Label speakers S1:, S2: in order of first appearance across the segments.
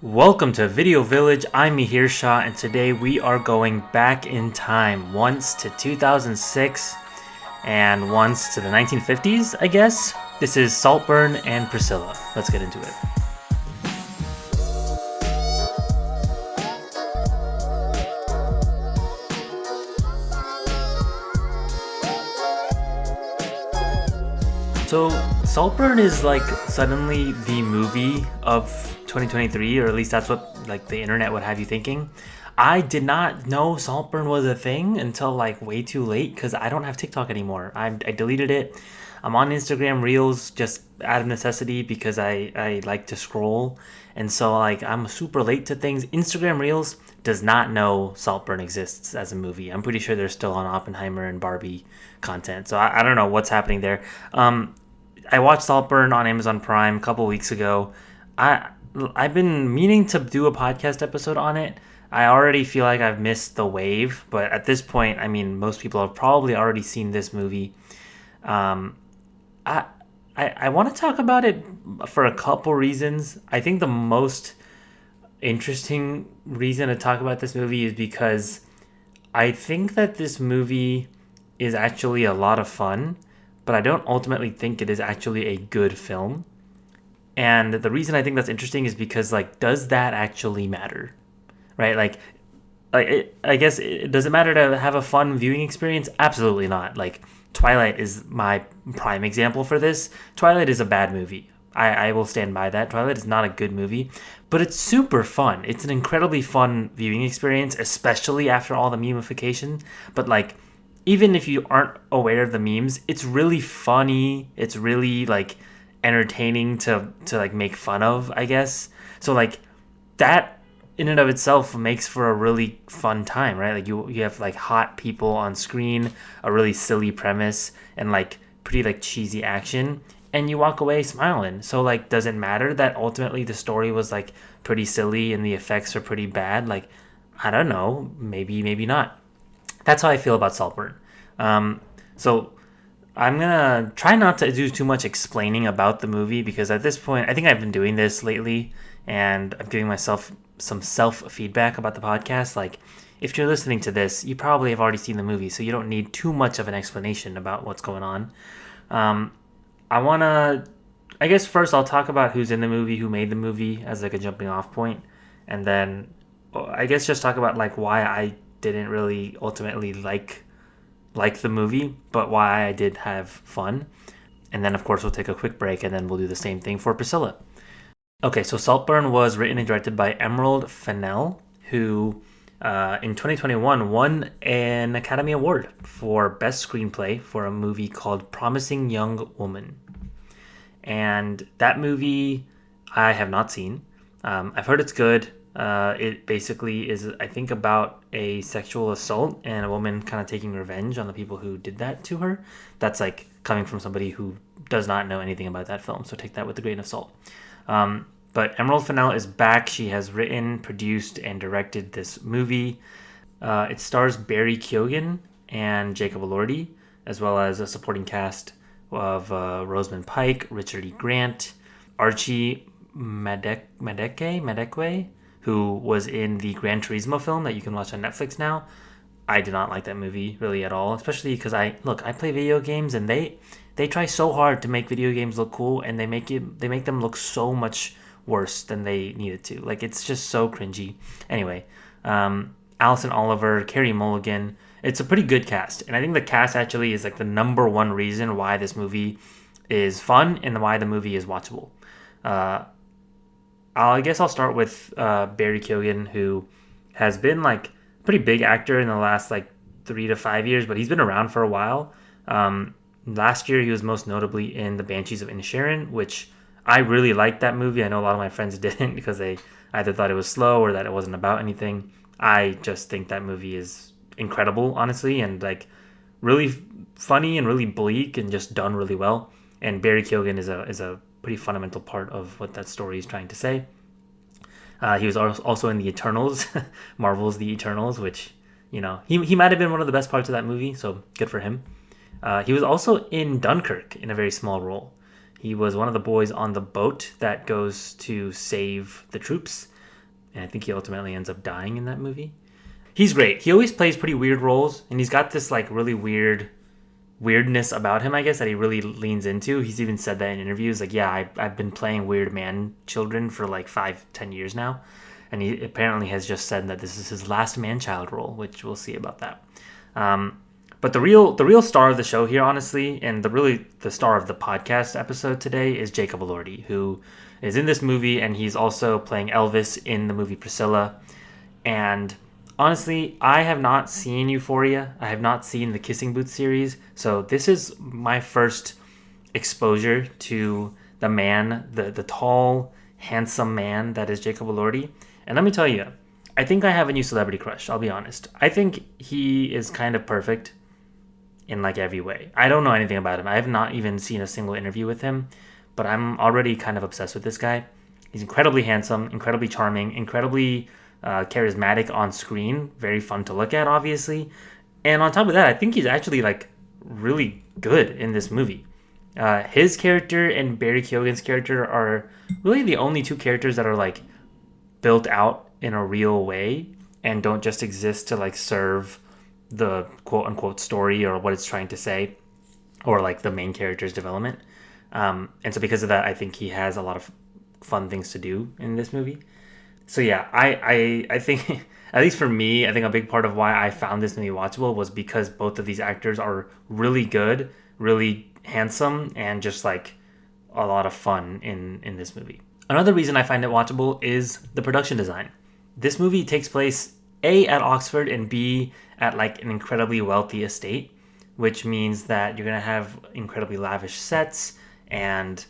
S1: Welcome to Video Village. I'm Mihir Shah, and today we are going back in time, once to 2006 and once to the 1950s, I guess. This is Saltburn and Priscilla. Let's get into it. So, Saltburn is like suddenly the movie of 2023, or at least that's what like the internet would have you thinking. I did not know Saltburn was a thing until like way too late because I don't have TikTok anymore. I deleted it. I'm on Instagram Reels just out of necessity because I like to scroll. And so like I'm super late to things. Instagram Reels does not know Saltburn exists as a movie. I'm pretty sure they're still on Oppenheimer and Barbie content. So I don't know what's happening there. I watched Saltburn on Amazon Prime a couple weeks ago. I I've been meaning to do a podcast episode on it. I already feel like I've missed the wave, but at this point, I mean, most people have probably already seen this movie. Um, I I want to talk about it for a couple reasons. I think the most interesting reason to talk about this movie is because I think that this movie is actually a lot of fun, but I don't ultimately think it is actually a good film. And the reason I think that's interesting is because like, does that actually matter? Right? I guess does it matter to have a fun viewing experience? Absolutely not. Like Twilight is my prime example for this. Twilight is a bad movie. I will stand by that. Twilight is not a good movie, but it's super fun. It's an incredibly fun viewing experience, especially after all the memification. But like, even if you aren't aware of the memes, it's really funny. It's really like entertaining to like make fun of, I guess. So like that in and of itself makes for a really fun time, right? Like you have like hot people on screen, a really silly premise, and like pretty like cheesy action, and you walk away smiling. So like, does it matter that ultimately the story was like pretty silly and the effects are pretty bad? Like, I don't know, maybe not. That's how I feel about Saltburn. So I'm gonna try not to do too much explaining about the movie because at this point, I think I've been doing this lately, and I'm giving myself some self feedback about the podcast. Like, if you're listening to this, you probably have already seen the movie, so you don't need too much of an explanation about what's going on. Um, I wanna, I guess first I'll talk about who's in the movie, who made the movie as like a jumping off point, and then I guess just talk about like why I didn't really ultimately like the movie, but why I did have fun. And then, of course, we'll take a quick break and then we'll do the same thing for Priscilla. Okay, so Saltburn was written and directed by Emerald Fennell, who in 2021 won an Academy Award for Best Screenplay for a movie called Promising Young Woman. And that movie I have not seen. I've heard it's good. It basically is, I think, about a sexual assault and a woman kind of taking revenge on the people who did that to her. That's like coming from somebody who does not know anything about that film, so take that with a grain of salt. But Emerald Fennell is back. She has written, produced, and directed this movie. It stars Barry Keoghan and Jacob Elordi, as well as a supporting cast of Rosamund Pike, Richard E. Grant, Archie Madekwe, who was in the Gran Turismo film that you can watch on Netflix now. I did not like that movie really at all, especially because I play video games and they try so hard to make video games look cool, and they make them look so much worse than they needed to. Like, it's just so cringy. Anyway, Alison Oliver, Carey Mulligan. It's a pretty good cast, and I think the cast actually is like the number one reason why this movie is fun and why the movie is watchable. I guess I'll start with Barry Keoghan, who has been like a pretty big actor in the last like 3 to 5 years, but he's been around for a while. Last year, he was most notably in The Banshees of Inisherin, which I really liked that movie. I know a lot of my friends didn't because they either thought it was slow or that it wasn't about anything. I just think that movie is incredible, honestly, and like really funny and really bleak and just done really well. And Barry Keoghan is a pretty fundamental part of what that story is trying to say. He was also in the Eternals, Marvel's The Eternals, which, you know, he might have been one of the best parts of that movie, so good for him. He was also in Dunkirk in a very small role. He was one of the boys on the boat that goes to save the troops. and I think he ultimately ends up dying in that movie. He's great. He always plays pretty weird roles, and he's got this like really weirdness about him, I guess, that he really leans into. He's even said that in interviews, like, yeah, I've been playing weird man children for like 5-10 years now, and he apparently has just said that this is his last man child role, which we'll see about that. But the real star of the show here, honestly, and the star of the podcast episode today is Jacob Elordi, who is in this movie, and he's also playing Elvis in the movie Priscilla. And honestly, I have not seen Euphoria. I have not seen the Kissing Booth series, so this is my first exposure to the man, the tall, handsome man that is Jacob Elordi. And let me tell you, I think I have a new celebrity crush. I'll be honest. I think he is kind of perfect in like every way. I don't know anything about him. I have not even seen a single interview with him, but I'm already kind of obsessed with this guy. He's incredibly handsome, incredibly charming, incredibly charismatic on screen. Very fun to look at, obviously. And on top of that, I think he's actually like really good in this movie. His character and Barry Keoghan's character are really the only two characters that are like built out in a real way and don't just exist to like serve the quote unquote story or what it's trying to say or like the main character's development. And so because of that, I think he has a lot of fun things to do in this movie. So yeah, I think, at least for me, I think a big part of why I found this movie watchable was because both of these actors are really good, really handsome, and just like a lot of fun in this movie. Another reason I find it watchable is the production design. This movie takes place A, at Oxford, and B, at like an incredibly wealthy estate, which means that you're going to have incredibly lavish sets, and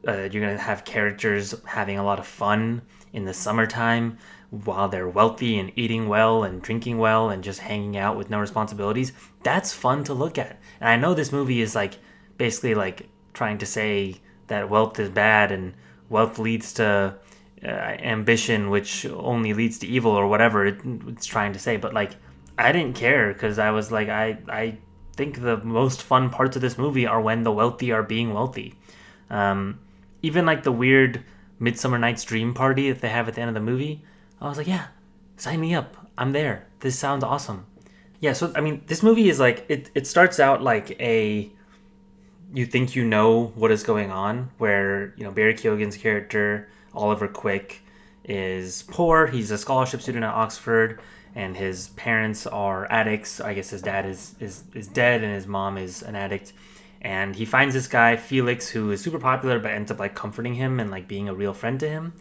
S1: you're going to have characters having a lot of fun in the summertime while they're wealthy and eating well and drinking well and just hanging out with no responsibilities. That's fun to look at. And I know this movie is like basically like trying to say that wealth is bad and wealth leads to ambition, which only leads to evil, or whatever it's trying to say. But like, I didn't care, because I was like, I think the most fun parts of this movie are when the wealthy are being wealthy. Even like the weird Midsummer Night's Dream party that they have at the end of the movie, I was like, yeah, sign me up. I'm there. This sounds awesome. Yeah, so I mean, this movie is like, it starts out like you think you know what is going on, where, you know, Barry Keoghan's character, Oliver Quick, is poor. He's a scholarship student at Oxford, and his parents are addicts. I guess his dad is dead, and his mom is an addict. And he finds this guy, Felix, who is super popular, but ends up like comforting him and like being a real friend to him.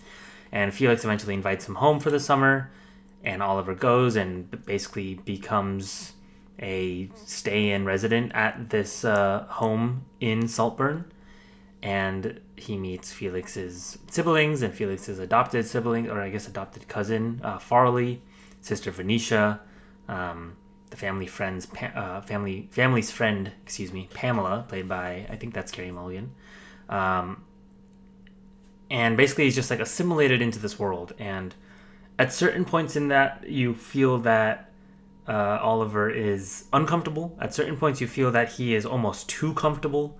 S1: And Felix eventually invites him home for the summer, and Oliver goes and basically becomes a stay-in resident at this home in Saltburn. And he meets Felix's siblings and Felix's adopted sibling, or I guess adopted cousin, Farley, sister Venetia, the family's friend, Pamela, played by, I think that's Carey Mulligan. And basically he's just like assimilated into this world. And at certain points in that, you feel that Oliver is uncomfortable. At certain points, you feel that he is almost too comfortable.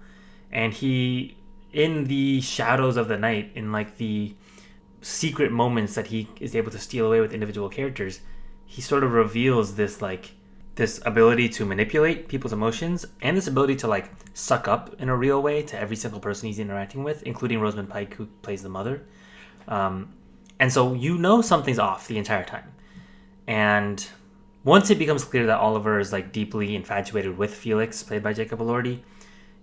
S1: And he, in the shadows of the night, in like the secret moments that he is able to steal away with individual characters, he sort of reveals this like this ability to manipulate people's emotions, and this ability to like suck up in a real way to every single person he's interacting with, including Rosamund Pike, who plays the mother. And so you know something's off the entire time. And once it becomes clear that Oliver is like deeply infatuated with Felix, played by Jacob Elordi,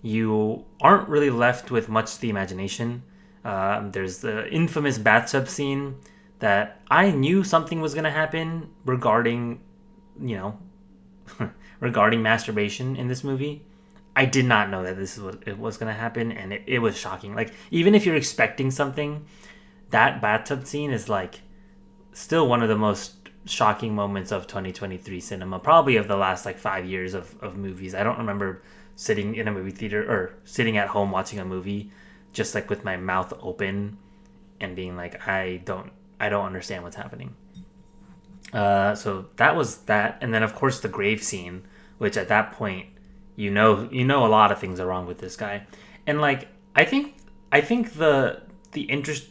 S1: you aren't really left with much to the imagination. There's the infamous bathtub scene that I knew something was going to happen regarding, regarding masturbation in this movie. I did not know that this is what it was going to happen, and it was shocking. Like, even if you're expecting something, that bathtub scene is like still one of the most shocking moments of 2023 cinema, probably of the last like 5 years of movies. I don't remember sitting in a movie theater or sitting at home watching a movie just like with my mouth open and being like, I don't understand what's happening. So that was that. And then of course the grave scene, which at that point, you know a lot of things are wrong with this guy. And like, I think the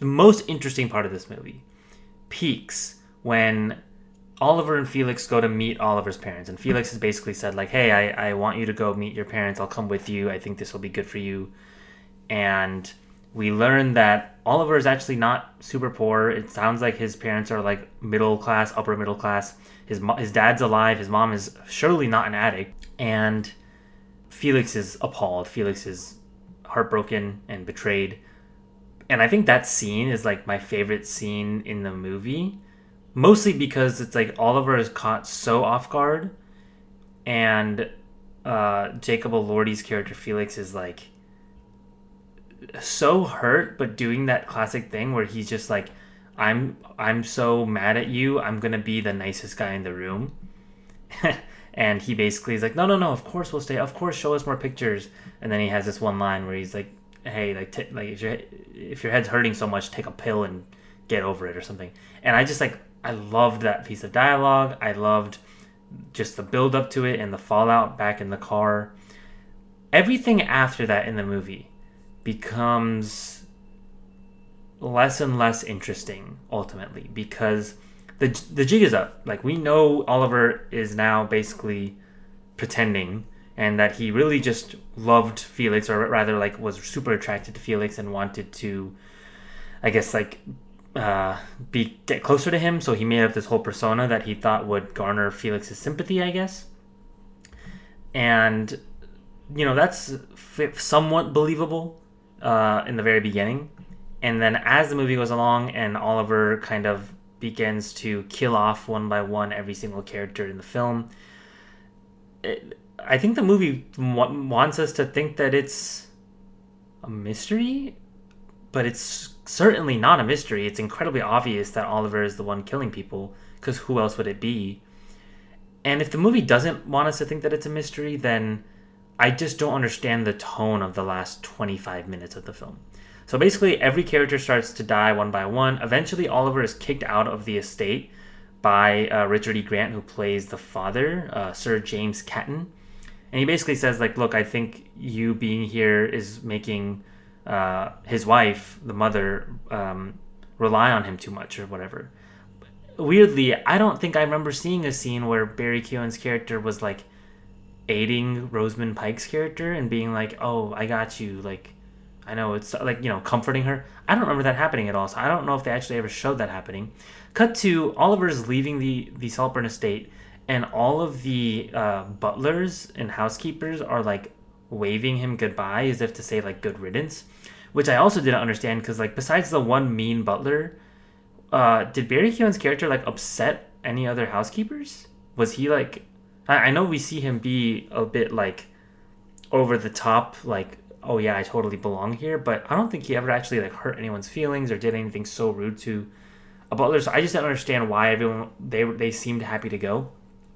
S1: most interesting part of this movie peaks when Oliver and Felix go to meet Oliver's parents, and Felix has basically said like, "Hey, I want you to go meet your parents. I'll come with you. I think this will be good for you." And we learn that Oliver is actually not super poor. It sounds like his parents are like middle class, upper middle class. His dad's alive. His mom is surely not an addict. And Felix is appalled. Felix is heartbroken and betrayed. And I think that scene is like my favorite scene in the movie, mostly because it's like Oliver is caught so off guard, and Jacob Elordi's character Felix is like so hurt, but doing that classic thing where he's just like, I'm so mad at you, I'm gonna be the nicest guy in the room. And he basically is like, no, of course we'll stay, of course show us more pictures. And then he has this one line where he's like, hey, like if your head's hurting so much, take a pill and get over it or something. And I loved that piece of dialogue. I loved just the build up to it and the fallout back in the car. Everything after that in the movie becomes less and less interesting ultimately, because the jig is up. Like, we know Oliver is now basically pretending, and that he really just loved Felix, or rather like was super attracted to Felix and wanted to, I guess, like get closer to him. So he made up this whole persona that he thought would garner Felix's sympathy, I guess. And that's somewhat believable in the very beginning. And then as the movie goes along and Oliver kind of begins to kill off one by one every single character in the film, I think the movie wants us to think that it's a mystery, but it's certainly not a mystery. It's incredibly obvious that Oliver is the one killing people, because who else would it be? And if the movie doesn't want us to think that it's a mystery, then I just don't understand the tone of the last 25 minutes of the film. So basically, every character starts to die one by one. Eventually, Oliver is kicked out of the estate by Richard E. Grant, who plays the father, Sir James Catton. And he basically says, like, look, I think you being here is making his wife, the mother, rely on him too much or whatever. Weirdly, I don't think I remember seeing a scene where Barry Keoghan's character was, like, aiding Rosamund Pike's character and being like, oh, I got you, like, I know, it's like, comforting her. I don't remember that happening at all, so I don't know if they actually ever showed that happening. Cut to Oliver's leaving the Saltburn estate, and all of the butlers and housekeepers are like waving him goodbye as if to say like good riddance, which I also didn't understand, because like besides the one mean butler, did Barry Keoghan's character like upset any other housekeepers? Was he like, I know we see him be a bit like over the top, like, oh yeah, I totally belong here, but I don't think he ever actually like hurt anyone's feelings or did anything so rude to a butler. So I just don't understand why everyone they seemed happy to go.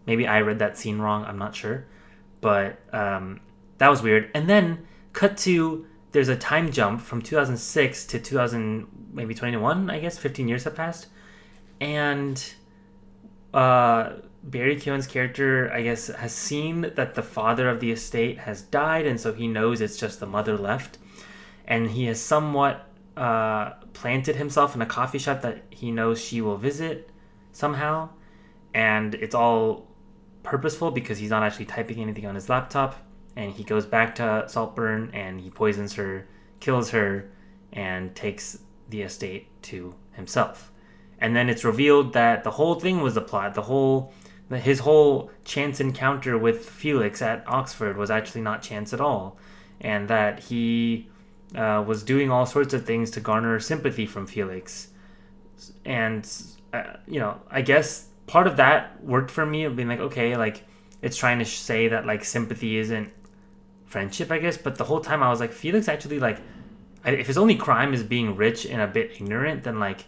S1: Maybe I read that scene wrong, I'm not sure, but that was weird. And then cut to, there's a time jump from 2006 to 2021, I guess 15 years have passed, and Barry Keoghan's character, I guess, has seen that the father of the estate has died, and so he knows it's just the mother left. And he has somewhat planted himself in a coffee shop that he knows she will visit somehow. And it's all purposeful because he's not actually typing anything on his laptop. And he goes back to Saltburn and he poisons her, kills her, and takes the estate to himself. And then it's revealed that the whole thing was a plot. His whole chance encounter with Felix at Oxford was actually not chance at all, and that he was doing all sorts of things to garner sympathy from Felix. And I guess part of that worked for me, of being like, okay, like, it's trying to say that like sympathy isn't friendship, I guess. But the whole time I was like, Felix actually, like, if his only crime is being rich and a bit ignorant, then like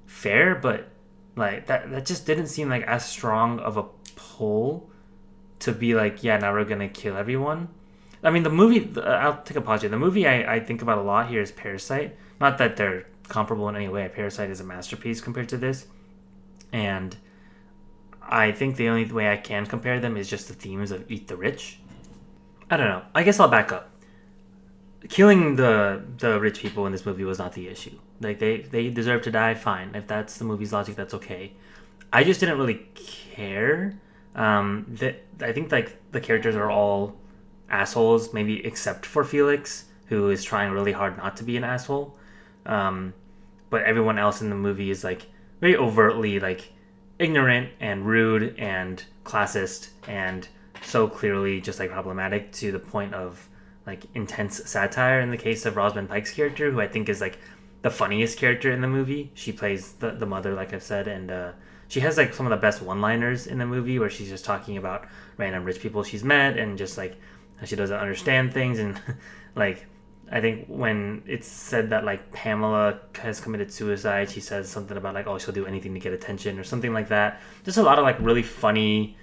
S1: fair, but like that just didn't seem like as strong of a pull to be like, yeah, now we're gonna kill everyone. I mean, the movie, I'll take a pause here. The movie I think about a lot here is Parasite. Not that they're comparable in any way. Parasite is a masterpiece compared to this, and I think the only way I can compare them is just the themes of Eat the Rich. I don't know. I guess I'll back up. killing the rich people in this movie was not the issue. Like they deserve to die, fine. If that's the movie's logic, that's okay. I just didn't really care. That I think like the characters are all assholes, maybe except for Felix, who is trying really hard not to be an asshole. Um, but everyone else in the movie is like very overtly like ignorant and rude and classist and so clearly just like problematic to the point of like intense satire. In the case of Rosamund Pike's character, who I think is like the funniest character in the movie, she plays the mother, like I've said, and she has like some of the best one-liners in the movie where she's just talking about random rich people she's met and just like how she doesn't understand things and like I think when it's said that like Pamela has committed suicide, she says something about like, oh, she'll do anything to get attention or something like that. Just a lot of like really funny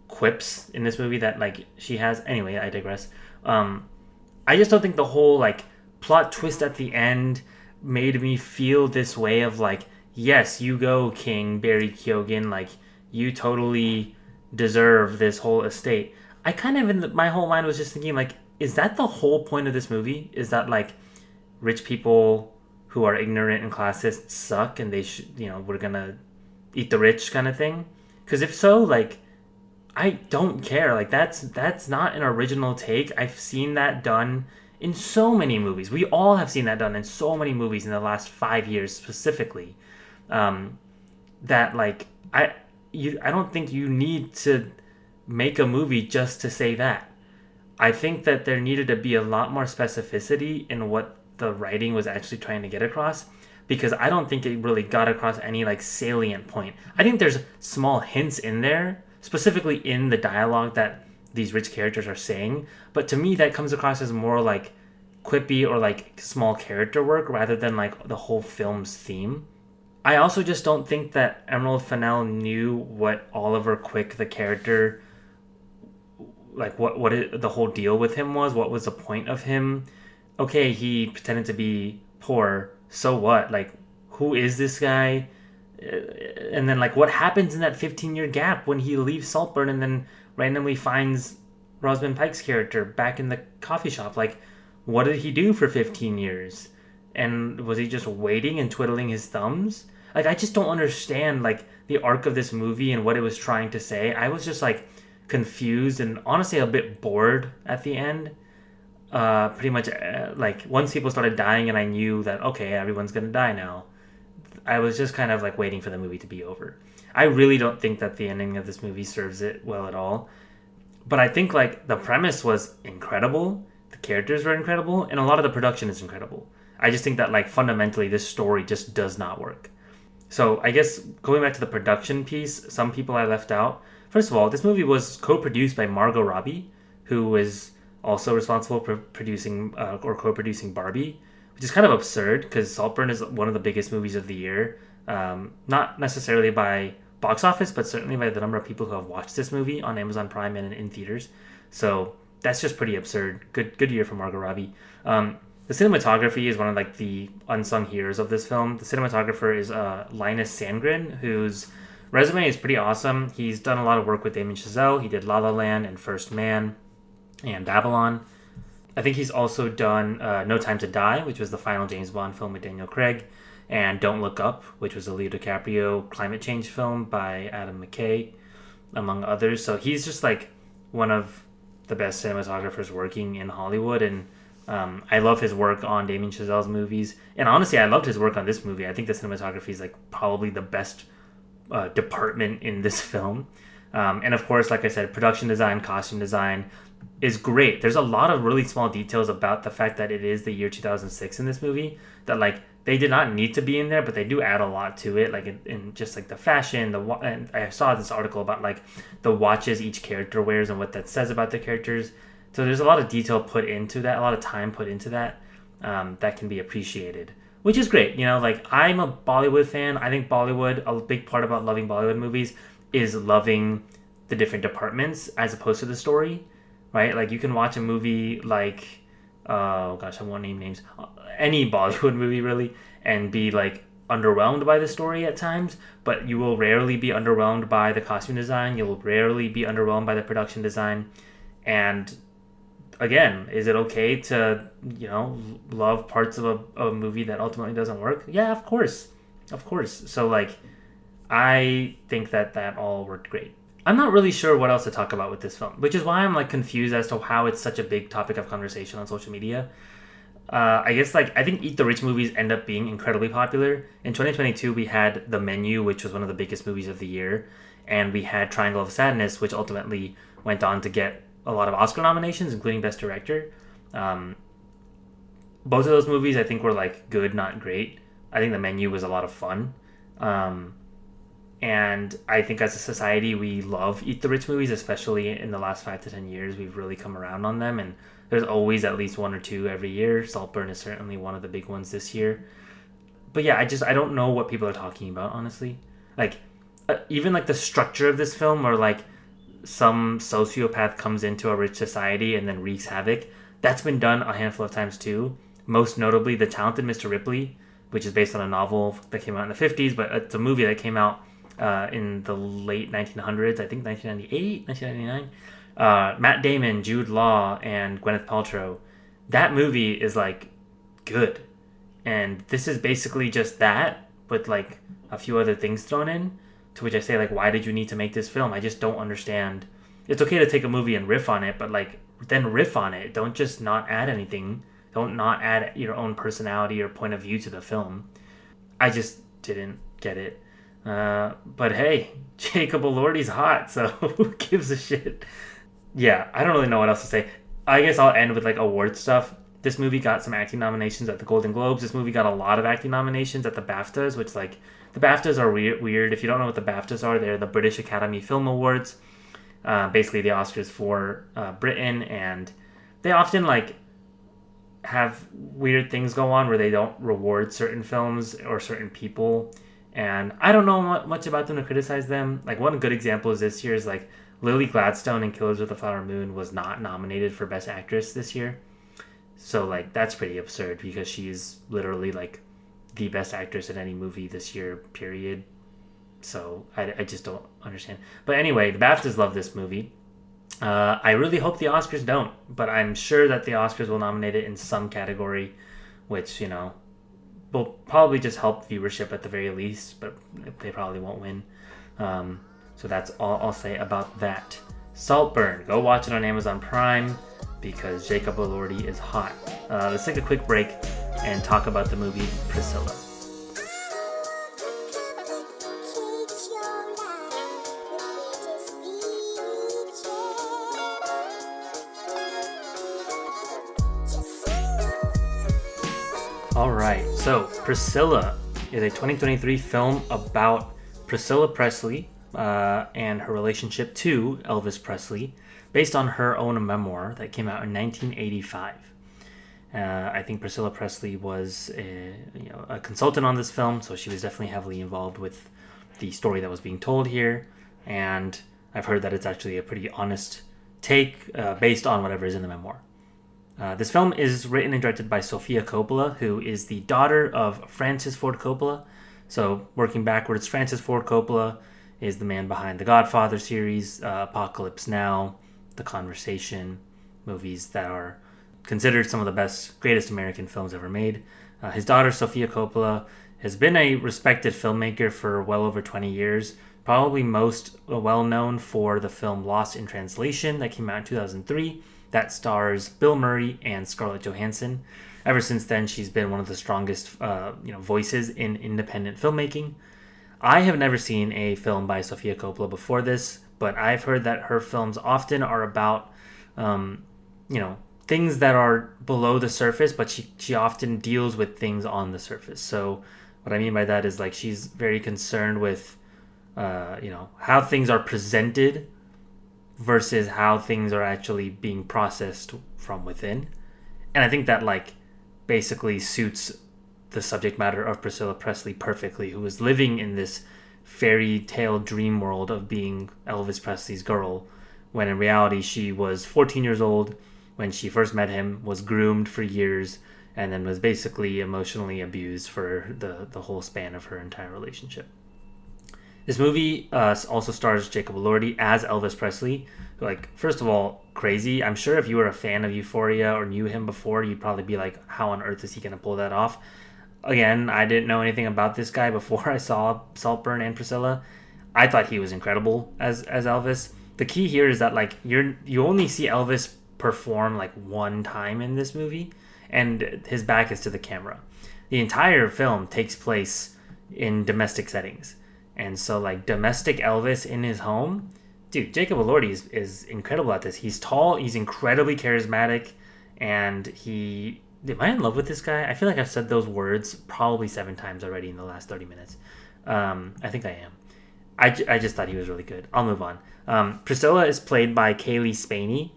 S1: quips in this movie that like she has. Anyway, I digress. I just don't think the whole like plot twist at the end made me feel this way of like, yes, you go, King Barry Keoghan, like you totally deserve this whole estate. I kind of my whole mind was just thinking like, is that the whole point of this movie? Is that like rich people who are ignorant and classist suck and they should, we're gonna eat the rich kind of thing? Because if so, like I don't care. Like that's not an original take. I've seen that done in so many movies. We all have seen that done in so many movies in the last 5 years specifically. That like I don't think you need to make a movie just to say that. I think that there needed to be a lot more specificity in what the writing was actually trying to get across because I don't think it really got across any like salient point. I think there's small hints in there, specifically in the dialogue that these rich characters are saying, but to me that comes across as more like quippy or like small character work rather than like the whole film's theme. I also just don't think that Emerald Fennell knew what Oliver Quick, the character, like the whole deal with him was. What was the point of him? Okay, he pretended to be poor. So what? Like, who is this guy? And then like, what happens in that 15-year gap when he leaves Saltburn and then randomly finds Rosamund Pike's character back in the coffee shop? Like, what did he do for 15 years? And was he just waiting and twiddling his thumbs? Like, I just don't understand like the arc of this movie and what it was trying to say. I was just like confused and honestly a bit bored at the end. Pretty much like once people started dying and I knew that okay, everyone's gonna die now, I was just kind of like waiting for the movie to be over. I really don't think that the ending of this movie serves it well at all, but I think like the premise was incredible, the characters were incredible, and a lot of the production is incredible. I just think that like fundamentally this story just does not work. So I guess going back to the production piece, some people I left out. First of all, this movie was co-produced by Margot Robbie, who is also responsible for producing or co-producing Barbie, which is kind of absurd because Saltburn is one of the biggest movies of the year. Not necessarily by box office, but certainly by the number of people who have watched this movie on Amazon Prime and in theaters. So that's just pretty absurd. Good year for Margot Robbie. The cinematography is one of like the unsung heroes of this film. The cinematographer is Linus Sandgren, whose resume is pretty awesome. He's done a lot of work with Damien Chazelle. He did La La Land and First Man and Babylon. I think he's also done No Time to Die, which was the final James Bond film with Daniel Craig, and Don't Look Up, which was a Leo DiCaprio climate change film by Adam McKay, among others. So he's just like one of the best cinematographers working in Hollywood, and I love his work on Damien Chazelle's movies. And honestly, I loved his work on this movie. I think the cinematography is like probably the best department in this film. And of course, like I said, production design, costume design is great. There's a lot of really small details about the fact that it is the year 2006 in this movie that like they did not need to be in there, but they do add a lot to it. Like in just like the fashion, and I saw this article about like the watches each character wears and what that says about the characters. So there's a lot of detail put into that, a lot of time put into that, that can be appreciated, which is great. Like I'm a Bollywood fan. I think Bollywood, a big part about loving Bollywood movies is loving the different departments as opposed to the story, right? Like you can watch a movie like, oh gosh, I won't name names, any Bollywood movie really, and be like underwhelmed by the story at times, but you will rarely be underwhelmed by the costume design. You'll rarely be underwhelmed by the production design. And again, is it okay to, love parts of a movie that ultimately doesn't work? Yeah, of course. Of course. So, like, I think that all worked great. I'm not really sure what else to talk about with this film, which is why I'm like confused as to how it's such a big topic of conversation on social media. I guess like I think Eat the Rich movies end up being incredibly popular. In 2022, we had The Menu, which was one of the biggest movies of the year, and we had Triangle of Sadness, which ultimately went on to get a lot of Oscar nominations, including Best Director. Um, Both of those movies, I think, were like good, not great. I think The Menu was a lot of fun. Um, and I think as a society, we love Eat the Rich movies, especially in the last 5 to 10 years. We've really come around on them, and there's always at least one or two every year. Saltburn is certainly one of the big ones this year. But yeah, I don't know what people are talking about, honestly. Like, even like the structure of this film, where like some sociopath comes into a rich society and then wreaks havoc. That's been done a handful of times too. Most notably, The Talented Mr. Ripley, which is based on a novel that came out in the 50s, but it's a movie that came out in the late 1900s, I think 1998, 1999. Matt Damon, Jude Law, and Gwyneth Paltrow. That movie is like good. And this is basically just that, with like a few other things thrown in. To which I say, like, why did you need to make this film? I just don't understand. It's okay to take a movie and riff on it, but like then riff on it. Don't just not add anything. Don't not add your own personality or point of view to the film. I just didn't get it. But hey, Jacob Elordi's hot, so who gives a shit? Yeah, I don't really know what else to say. I guess I'll end with like award stuff. This movie got some acting nominations at the Golden Globes. This movie got a lot of acting nominations at the BAFTAs, which like the BAFTAs are weird. If you don't know what the BAFTAs are, they're the British Academy Film Awards. Basically the Oscars for Britain, and they often like have weird things go on where they don't reward certain films or certain people. And I don't know much about them to criticize them. Like one good example is this year's like Lily Gladstone in Killers of the Flower Moon was not nominated for Best Actress this year. So like that's pretty absurd because she's literally like the best actress in any movie this year, period. So I just don't understand. But anyway, the BAFTAs love this movie. I really hope the Oscars don't, but I'm sure that the Oscars will nominate it in some category, which, will probably just help viewership at the very least, but they probably won't win. So that's all I'll say about that. Saltburn, go watch it on Amazon Prime because Jacob Elordi is hot. Let's take a quick break and talk about the movie Priscilla. Alright, so Priscilla is a 2023 film about Priscilla Presley and her relationship to Elvis Presley, based on her own memoir that came out in 1985. I think Priscilla Presley was a consultant on this film, so she was definitely heavily involved with the story that was being told here, and I've heard that it's actually a pretty honest take based on whatever is in the memoir. This film is written and directed by Sofia Coppola, who is the daughter of Francis Ford Coppola. So, working backwards, Francis Ford Coppola is the man behind the Godfather series, Apocalypse Now, The Conversation, movies that are considered some of the best, greatest American films ever made. His daughter, Sofia Coppola, has been a respected filmmaker for well over 20 years, probably most well known for the film Lost in Translation that came out in 2003. That stars Bill Murray and Scarlett Johansson. Ever since then, she's been one of the strongest, voices in independent filmmaking. I have never seen a film by Sofia Coppola before this, but I've heard that her films often are about, things that are below the surface, but she often deals with things on the surface. So what I mean by that is like she's very concerned with, how things are presented versus how things are actually being processed from within. And I think that like basically suits the subject matter of Priscilla Presley perfectly, who is living in this fairy tale dream world of being Elvis Presley's girl, when in reality she was 14 years old when she first met him, was groomed for years, and then was basically emotionally abused for the whole span of her entire relationship. This movie also stars Jacob Elordi as Elvis Presley, who, like, first of all, crazy. I'm sure if you were a fan of Euphoria or knew him before, you'd probably be like, how on earth is he going to pull that off? Again, I didn't know anything about this guy before I saw Saltburn and Priscilla. I thought he was incredible as Elvis. The key here is that like you only see Elvis perform like one time in this movie, and his back is to the camera. The entire film takes place in domestic settings, and so like domestic Elvis in his home, dude. Jacob Elordi is incredible at this. He's tall, he's incredibly charismatic, and he. Am I in love with this guy? I feel like I've said those words probably 7 times already in the last 30 minutes. I think I am. I just thought he was really good. I'll move on. Priscilla is played by Kaylee Spaney.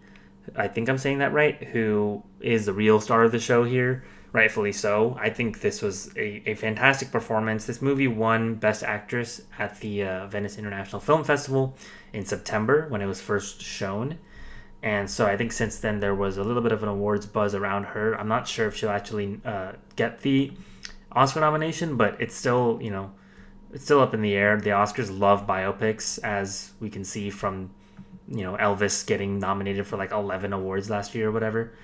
S1: I think I'm saying that right. Who is the real star of the show here? Rightfully so. I think this was a fantastic performance. This movie won Best Actress at the Venice International Film Festival in September when it was first shown. And so I think since then there was a little bit of an awards buzz around her. I'm not sure if she'll actually get the Oscar nomination, but it's still, it's still up in the air. The Oscars love biopics, as we can see from, Elvis getting nominated for like 11 awards last year or whatever.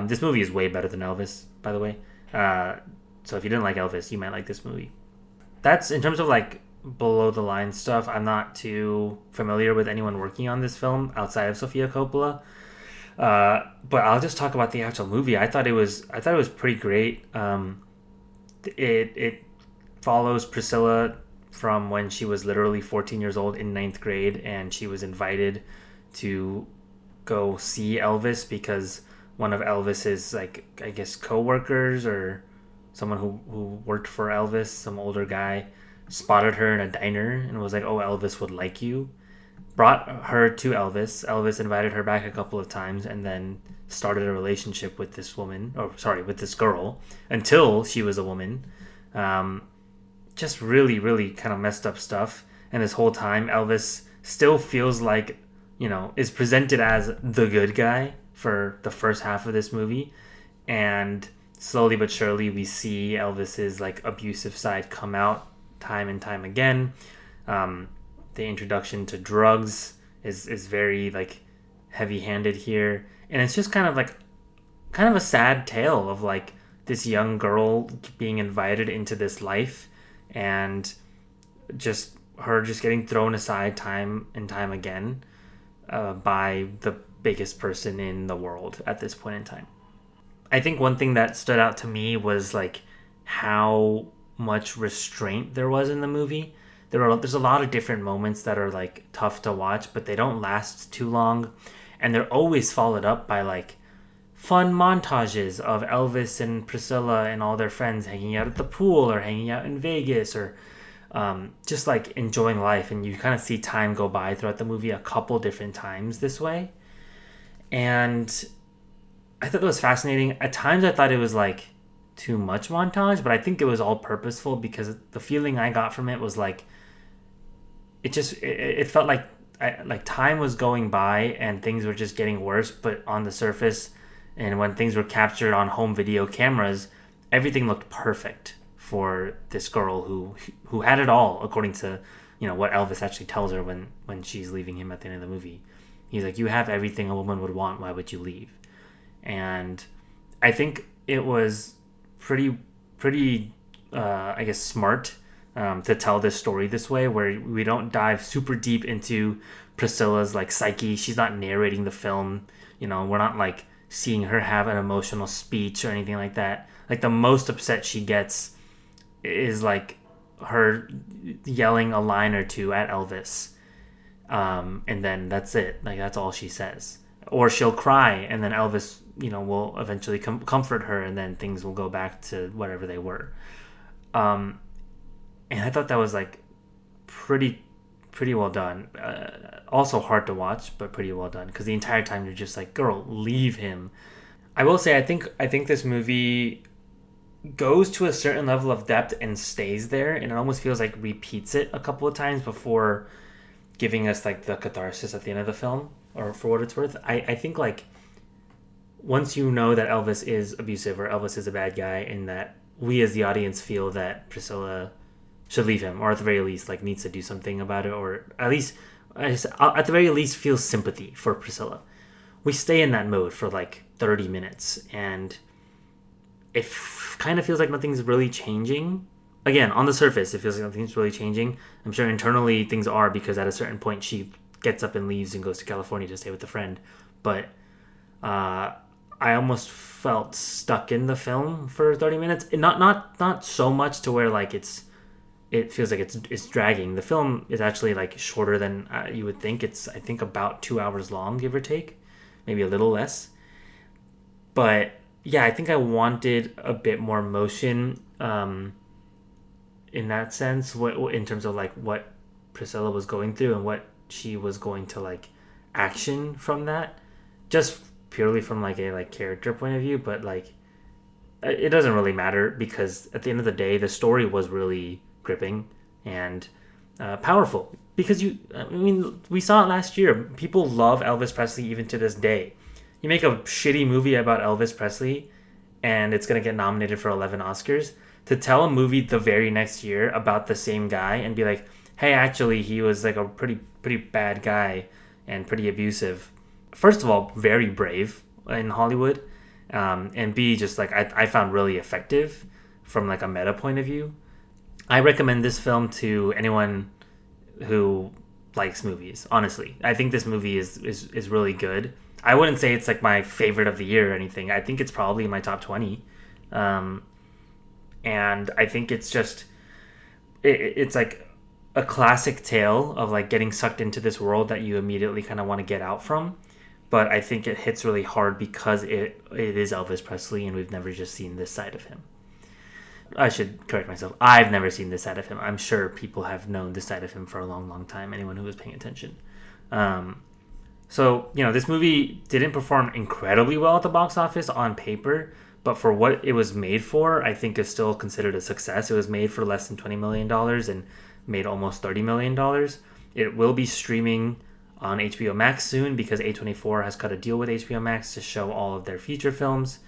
S1: This movie is way better than Elvis, by the way. So if you didn't like Elvis, you might like this movie. That's in terms of like below the line stuff. I'm not too familiar with anyone working on this film outside of Sofia Coppola. But I'll just talk about the actual movie. I thought it was pretty great. It follows Priscilla from when she was literally 14 years old in 9th grade, and she was invited to go see Elvis because one of Elvis's, like, I guess, co-workers or someone who worked for Elvis, some older guy, spotted her in a diner and was like, oh, Elvis would like you. Brought her to Elvis. Elvis invited her back a couple of times and then started a relationship with this with this girl until she was a woman. Just really, really kind of messed up stuff. And this whole time, Elvis still feels like, is presented as the good guy for the first half of this movie. And slowly but surely, we see Elvis's like abusive side come out time and time again. The introduction to drugs is very like heavy-handed here, and it's just kind of a sad tale of like this young girl being invited into this life and just her just getting thrown aside time and time again by the biggest person in the world at this point in time. I think one thing that stood out to me was like how much restraint there was in the movie. There's a lot of different moments that are like tough to watch, but they don't last too long, and they're always followed up by like fun montages of Elvis and Priscilla and all their friends hanging out at the pool or hanging out in Vegas or just like enjoying life. And you kind of see time go by throughout the movie a couple different times this way, and I thought that was fascinating. At times I thought it was like too much montage, but I think it was all purposeful because the feeling I got from it was like it felt like time was going by and things were just getting worse, but on the surface and when things were captured on home video cameras, everything looked perfect for this girl who had it all, according to what Elvis actually tells her when she's leaving him at the end of the movie. He's like, you have everything a woman would want, why would you leave? And I think it was pretty I guess smart to tell this story this way, where we don't dive super deep into Priscilla's like psyche. She's not narrating the film, we're not like seeing her have an emotional speech or anything like that. Like the most upset she gets is like her yelling a line or two at Elvis, and then that's it. Like that's all she says. Or she'll cry and then Elvis will eventually comfort her, and then things will go back to whatever they were. And I thought that was like pretty well done. Also hard to watch, but pretty well done, because the entire time you're just like, girl, leave him. I will say I think this movie goes to a certain level of depth and stays there, and it almost feels like repeats it a couple of times before giving us like the catharsis at the end of the film, or for what it's worth. I think like once you know that Elvis is abusive or Elvis is a bad guy, and that we as the audience feel that Priscilla should leave him, or at the very least like needs to do something about it, or at least at the very least feel sympathy for Priscilla. we stay in that mode for like 30 minutes, and it kind of feels like nothing's really changing. Again, on the surface, it feels like nothing's really changing. I'm sure internally things are, because at a certain point she gets up and leaves and goes to California to stay with a friend. But I almost felt stuck in the film for 30 minutes. Not so much to where like it feels like it's dragging. The film is actually like shorter than you would think. It's, I think, about 2 hours long, give or take, maybe a little less. But yeah, I think I wanted a bit more motion in that sense, in terms of like what Priscilla was going through and what she was going to like action from that, just purely from like a like character point of view. But like it doesn't really matter, because at the end of the day, the story was really gripping and powerful, because we saw it last year. People love Elvis Presley even to this day. You make a shitty movie about Elvis Presley and it's going to get nominated for 11 Oscars. To tell a movie the very next year about the same guy and be like, hey, actually he was like a pretty bad guy and pretty abusive. First of all, very brave in Hollywood, and B, just like I found really effective from like a meta point of view. I recommend this film to anyone who likes movies. Honestly, I think this movie is really good. I wouldn't say it's like my favorite of the year or anything. I think it's probably in my top 20, and I think it's just it's like a classic tale of like getting sucked into this world that you immediately kind of want to get out from. But I think it hits really hard because it is Elvis Presley, and we've never just seen this side of him. I should correct myself. I've never seen this side of him. I'm sure people have known this side of him for a long, long time, anyone who was paying attention. So, this movie didn't perform incredibly well at the box office on paper, but for what it was made for, I think is still considered a success. It was made for less than $20 million and made almost $30 million. It will be streaming on HBO Max soon, because A24 has cut a deal with HBO Max to show all of their feature films.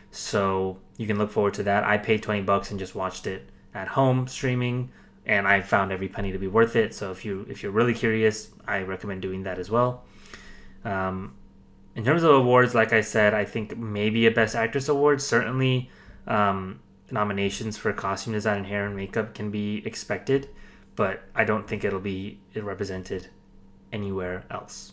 S1: So you can look forward to that. I paid $20 and just watched it at home streaming, and I found every penny to be worth it. So if you're really curious, I recommend doing that as well. In terms of awards, like I said, I think maybe a Best Actress award. Certainly nominations for costume design and hair and makeup can be expected, but I don't think it'll be represented anywhere else.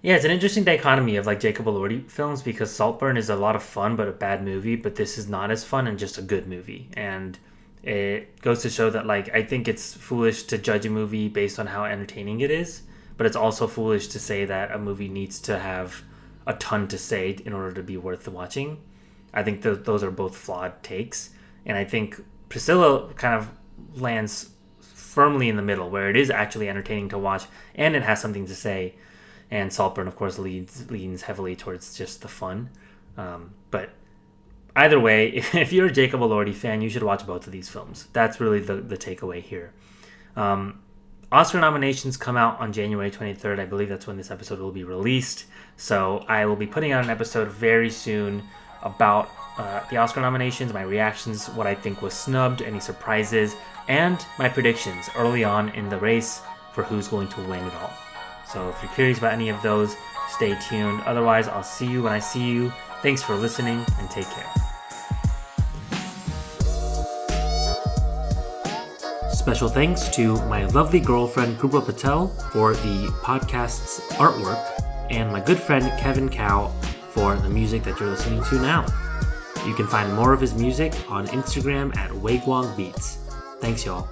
S1: Yeah, it's an interesting dichotomy of like Jacob Elordi films, because Saltburn is a lot of fun but a bad movie, but this is not as fun and just a good movie. And it goes to show that like I think it's foolish to judge a movie based on how entertaining it is, but it's also foolish to say that a movie needs to have a ton to say in order to be worth watching. I think those are both flawed takes, and I think Priscilla kind of lands firmly in the middle, where it is actually entertaining to watch and it has something to say. And Saltburn, of course, leans heavily towards just the fun. But either way, if you're a Jacob Elordi fan, you should watch both of these films. That's really the takeaway here. Oscar nominations come out on January 23rd. I believe that's when this episode will be released. So I will be putting out an episode very soon about the Oscar nominations, my reactions, what I think was snubbed, any surprises, and my predictions early on in the race for who's going to win it all. So if you're curious about any of those, stay tuned. Otherwise, I'll see you when I see you. Thanks for listening, and take care. Special thanks to my lovely girlfriend Krupa Patel for the podcast's artwork, and my good friend Kevin Cow for the music that you're listening to now. You can find more of his music on Instagram at Waiguang Beats. Thanks, y'all.